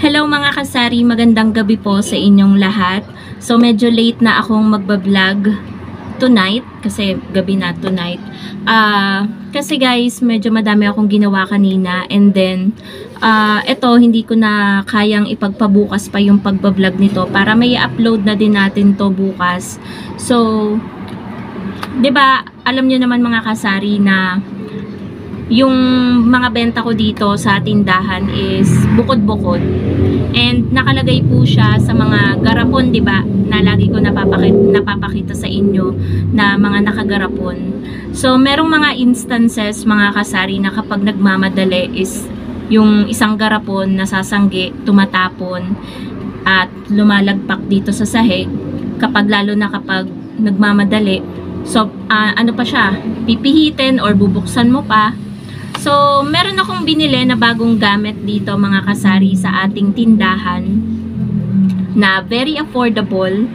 Hello mga kasari, magandang gabi po sa inyong lahat. So medyo late na akong magbablog tonight kasi gabi na tonight. Kasi guys, medyo madami akong ginawa kanina and then eto hindi ko na kayang ipagpabukas pa yung pagbablog nito para may upload na din natin to bukas. So 'di ba, alam niyo naman mga kasari na yung mga benta ko dito sa tindahan is bukod-bukod. And nakalagay po siya sa mga garapon, 'di ba? Na lagi ko napapakita sa inyo na mga nakagarapon. So merong mga instances mga kasari na kapag nagmamadali is yung isang garapon nasasanggi, tumatapon at lumalagpak dito sa sahig lalo na kapag nagmamadali. So ano pa siya? Pipihitin or bubuksan mo pa. So, meron akong binili na bagong gamit dito mga kasari sa ating tindahan na very affordable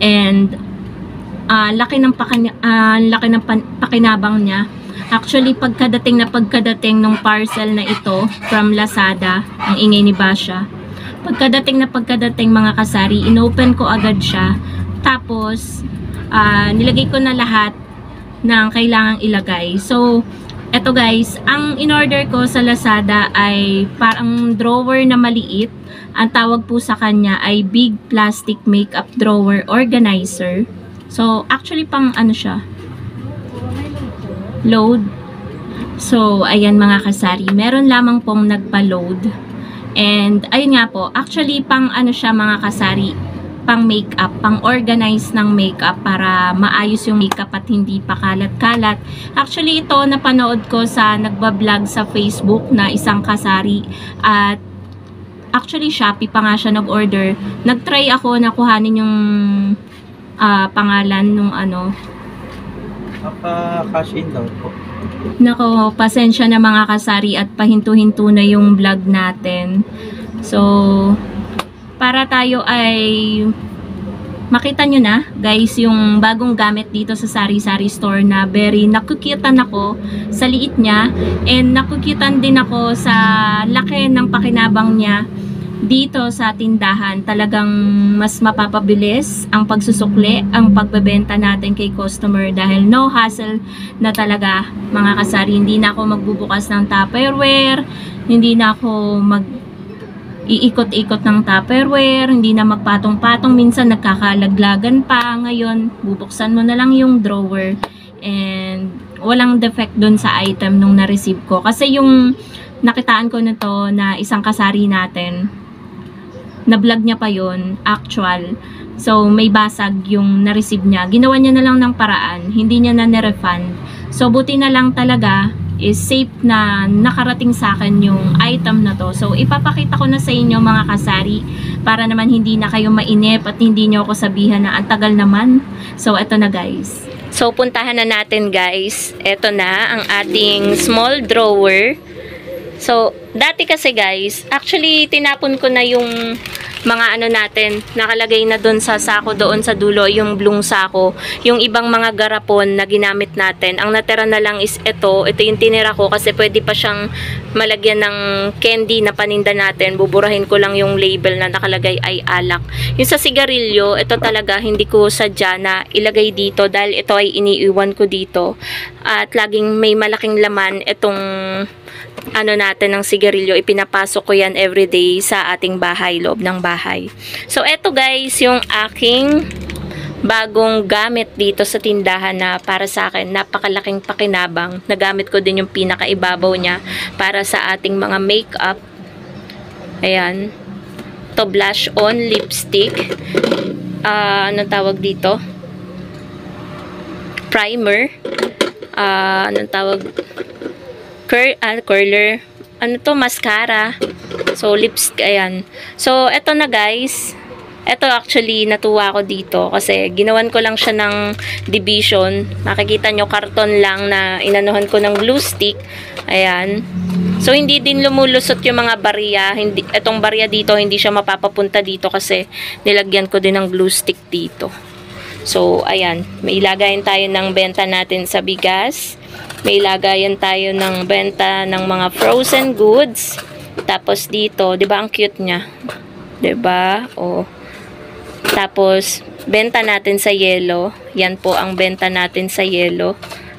and laki ng pakinabang niya. Actually, pagkadating ng parcel na ito from Lazada, ang ingay ni Basha, pagkadating mga kasari, inopen ko agad siya. Tapos, nilagay ko na lahat ng kailangang ilagay. So, eto guys, ang in-order ko sa Lazada ay parang drawer na maliit. Ang tawag po sa kanya ay Big Plastic Makeup Drawer Organizer. So, actually pang ano siya? Load. So, ayan mga kasari. Meron lamang pong nagpa-load. And, ayun nga po. Actually, pang ano siya mga kasari? Pang makeup, pang organize ng makeup para maayos yung makeup at hindi pa kalat-kalat. Actually ito napanood ko sa nagba-vlog sa Facebook na isang kasari at actually Shopee pa nga siya nag-order. Nag-try ako na kuhanin yung pangalan nung ano. Cash in daw po. Nako, pasensya na mga kasari at pahinto-hinto na yung vlog natin. So para tayo ay makita nyo na guys yung bagong gamit dito sa sari-sari store na very nakukyutan ako sa liit niya and nakukyutan din ako sa laki ng pakinabang niya dito sa tindahan. Talagang mas mapapabilis ang pagsusukli, ang pagbebenta natin kay customer dahil no hassle na talaga mga kasari. Hindi na ako magbubukas ng Tupperware, hindi na ako iikot-ikot ng Tupperware, hindi na magpatong-patong, minsan nagkakalaglagan pa. Ngayon, bubuksan mo na lang yung drawer and walang defect dun sa item nung na-receive ko. Kasi yung nakitaan ko nito na isang kasari natin, na-vlog niya pa yon actual. So, may basag yung na-receive niya. Ginawa niya na lang ng paraan, hindi niya na nirefund. So, buti na lang talaga is safe na nakarating sa akin yung item na to. So, ipapakita ko na sa inyo mga kasari para naman hindi na kayo mainip at hindi nyo ako sabihan na ang tagal naman. So, eto na guys. So, puntahan na natin guys. Eto na ang ating small drawer. So, dati kasi guys, actually tinapon ko na yung mga ano natin, nakalagay na doon sa sako, doon sa dulo, yung blue sako, yung ibang mga garapon na ginamit natin. Ang natira na lang is ito yung tinira ko kasi pwede pa siyang malagyan ng candy na paninda natin. Buburahin ko lang yung label na nakalagay ay alak. Yung sa sigarilyo, ito talaga hindi ko sadya na ilagay dito dahil ito ay iniiwan ko dito. At laging may malaking laman itong ano natin ng sigarilyo, ipinapasok ko yan everyday sa ating bahay, loob ng bahay. So, eto guys, yung aking bagong gamit dito sa tindahan na para sa akin, napakalaking pakinabang. Nagamit ko din yung pinakaibabaw niya para sa ating mga makeup. Ayan. To blush on lipstick. Anong tawag dito? Primer. Anong tawag? Curler. Ano to? Mascara. So, lipstick. Ayan. So, eto na guys. Eto actually, natuwa ko dito kasi ginawan ko lang siya ng division. Makikita nyo, karton lang na inanuhan ko ng glue stick. Ayan. So, hindi din lumulusot yung mga barya. Etong barya dito, hindi siya mapapapunta dito kasi nilagyan ko din ng glue stick dito. So, ayan. May ilagayin tayo ng benta natin sa bigas. May lagayan tayo ng benta ng mga frozen goods. Tapos dito, 'di ba ang cute niya? 'Di ba? Oh. Tapos benta natin sa yellow. Yan po ang benta natin sa yellow.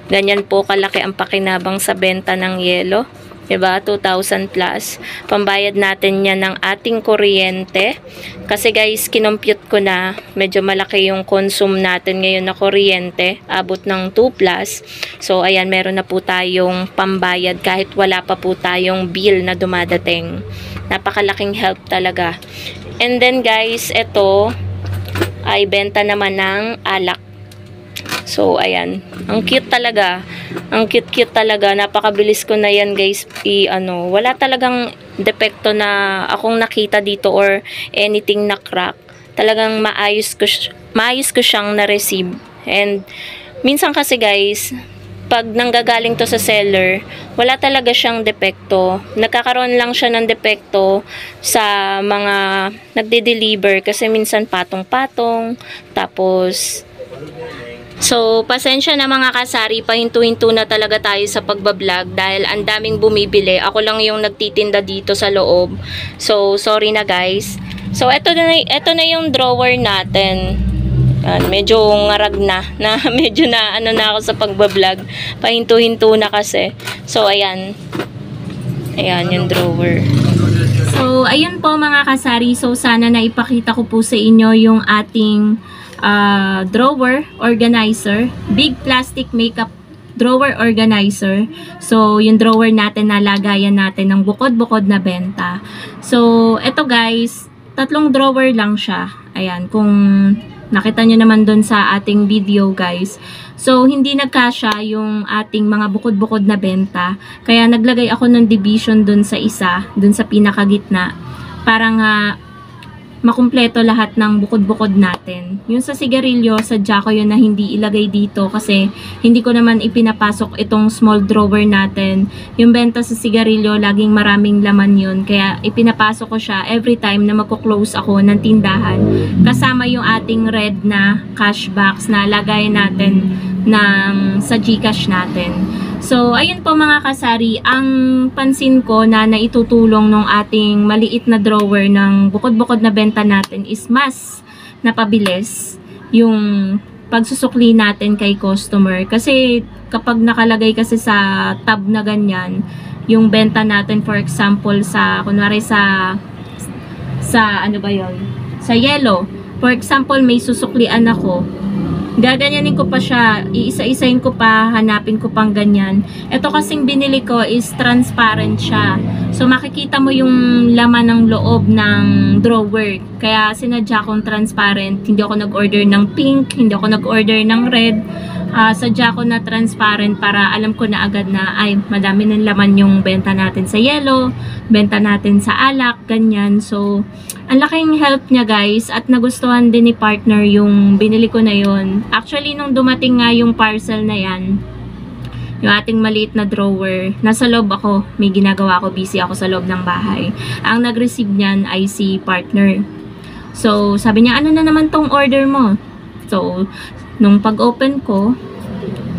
Ganyan po kalaki ang pakinabang sa benta ng yellow. 'Di ba? 2,000 plus. Pambayad natin yan ng ating kuryente. Kasi guys, kinompute ko na medyo malaki yung consume natin ngayon na kuryente. Abot ng 2 plus. So, ayan, meron na po tayong pambayad kahit wala pa po tayong bill na dumadating. Napakalaking help talaga. And then guys, ito ay benta naman ng alak. So, ayan. Ang cute talaga. Ang cute-cute talaga. Napakabilis ko na yan, guys. Wala talagang depekto na akong nakita dito or anything na crack. Talagang maayos ko siyang na-receive. And, minsan kasi, guys, pag nanggagaling to sa seller, wala talaga siyang depekto. Nagkakaroon lang siya ng depekto sa mga nagde-deliver kasi minsan patong-patong. Tapos, so, pasensya na mga kasari, pahinto-hinto na talaga tayo sa pagbablog dahil ang daming bumibili. Ako lang yung nagtitinda dito sa loob. So, sorry na guys. So, ito na yung drawer natin. Medyo ngarag na medyo na ako sa pagbablog. Pahinto-hinto na kasi. So, ayan. Ayan yung drawer. So, ayun po mga kasari. So, sana na ipakita ko po sa inyo yung ating drawer organizer, big plastic makeup drawer organizer. So, yung drawer natin na lagayan natin ng bukod-bukod na benta. So, eto guys, 3 drawer lang siya. Ayan, kung nakita nyo naman dun sa ating video guys. So, hindi nagkasya yung ating mga bukod-bukod na benta. Kaya naglagay ako ng division dun sa isa, dun sa pinakagitna. Para nga makumpleto lahat ng bukod-bukod natin. Yung sa sigarilyo, sadya ko yun na hindi ilagay dito kasi hindi ko naman ipinapasok itong small drawer natin. Yung benta sa sigarilyo, laging maraming laman yun. Kaya ipinapasok ko siya every time na magko-close ako ng tindahan. Kasama yung ating red na cash box na lagay natin sa GCash natin. So, ayun po mga kasari, ang pansin ko na naitutulong ng ating maliit na drawer ng bukod-bukod na benta natin is mas napabilis yung pagsusukli natin kay customer. Kasi kapag nakalagay kasi sa tab na ganyan, yung benta natin for example kunwari sa ano ba yun? Sa yellow. For example, may susuklian ako. Gaganyanin ko pa siya, iisa-isain ko pa, hanapin ko pang ganyan. Ito kasing binili ko is transparent siya. So makikita mo yung laman ng loob ng drawer. Kaya sinadya kong transparent. Hindi ako nag-order ng pink, hindi ako nag-order ng red. Sadya ko na transparent para alam ko na agad na ay madami ng laman yung benta natin sa yellow, benta natin sa alak, ganyan. So, ang laking help niya guys at nagustuhan din ni partner yung binili ko na yun. Actually, nung dumating nga yung parcel na yan, yung ating maliit na drawer, nasa loob ako, may ginagawa ako, busy ako sa loob ng bahay. Ang nag-receive niyan ay si partner. So, sabi niya, ano na naman tong order mo? So, nung pag-open ko,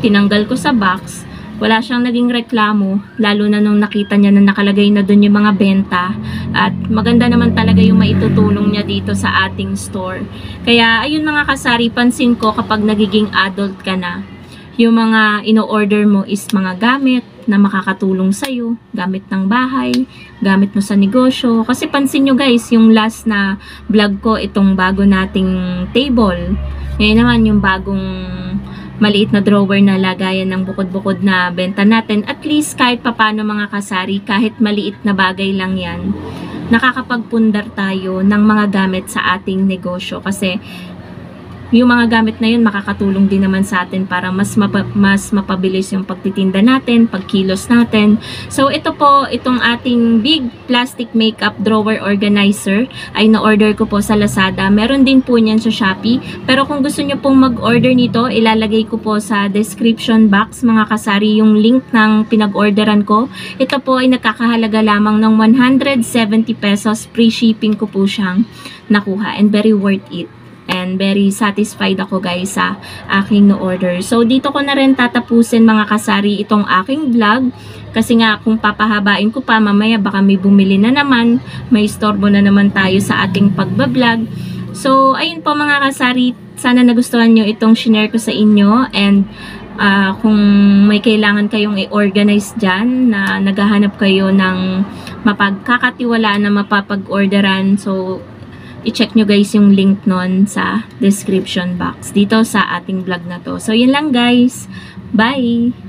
tinanggal ko sa box, wala siyang naging reklamo, lalo na nung nakita niya na nakalagay na dun yung mga benta at maganda naman talaga yung maitutulong niya dito sa ating store. Kaya ayun mga kasari, pansin ko kapag nagiging adult ka na, yung mga ino-order mo is mga gamit na makakatulong sa'yo, gamit ng bahay, gamit mo sa negosyo. Kasi pansin nyo guys, yung last na vlog ko, itong bago nating table, ngayon naman yung bagong maliit na drawer na lagayan ng bukod-bukod na benta natin. At least kahit papano mga kasari, kahit maliit na bagay lang yan, nakakapagpundar tayo ng mga gamit sa ating negosyo. Kasi yung mga gamit na yun makakatulong din naman sa atin para mas mapabilis yung pagtitinda natin, pagkilos natin. So ito po, itong ating big plastic makeup drawer organizer ay na-order ko po sa Lazada. Meron din po niyan sa Shopee. Pero kung gusto nyo pong mag-order nito, ilalagay ko po sa description box mga kasari yung link ng pinag-orderan ko. Ito po ay nakakahalaga lamang ng 170 pesos. Free shipping ko po siyang nakuha and very worth it. And very satisfied ako guys sa aking order. So dito ko na rin tatapusin mga kasari itong aking vlog. Kasi nga kung papahabain ko pa mamaya baka may bumili na naman. May istorbo na naman tayo sa ating pagbablog. So ayun po mga kasari. Sana nagustuhan nyo itong shinare ko sa inyo. And kung may kailangan kayong i-organize dyan na naghahanap kayo ng mapagkakatiwalaan na mapapag-orderan. So i-check nyo guys yung link nun sa description box dito sa ating vlog na to. So, yun lang guys. Bye!